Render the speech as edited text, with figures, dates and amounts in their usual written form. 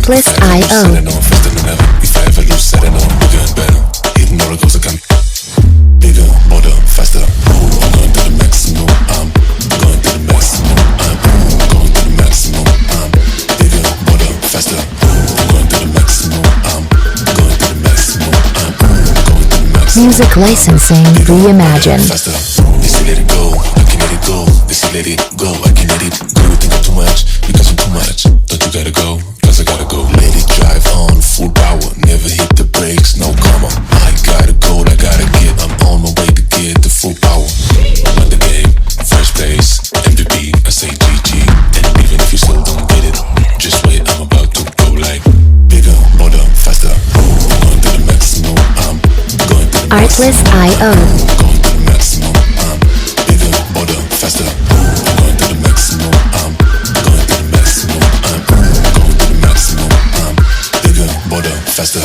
Artlist.io. Faster than ever. If I ever lose, set it on bigger and better. Hitting all the goals I can. Bigger, bolder, faster. Ooh, I'm going to the maximum. I'm going to the maximum. I'm going to the maximum. I'm bigger, bolder, faster. Ooh, I'm going to the maximum. I'm going to the maximum. I'm going to the maximum. Music licensing reimagined. Faster. They say let it go, I can let it go. They say let it go, I can let it go. You think I'm too much, because I'm too much. Don't you gotta go, cause I gotta go. Let it drive on, full power. Never hit the brakes, no comma. I gotta go, I gotta get. I'm on my way to get the full power. Won the game, first place, MVP. I say GG. And even if you still don't get it, just wait, I'm about to go like bigger, bolder, faster. Ooh, I'm going to the maximum. I'm going to the Artlist.io. going to the maximum. I'm bigger, bolder, faster. I'm going to the maximum. I'm going to the maximum. I'm going to the maximum. I'm bigger, bolder, faster.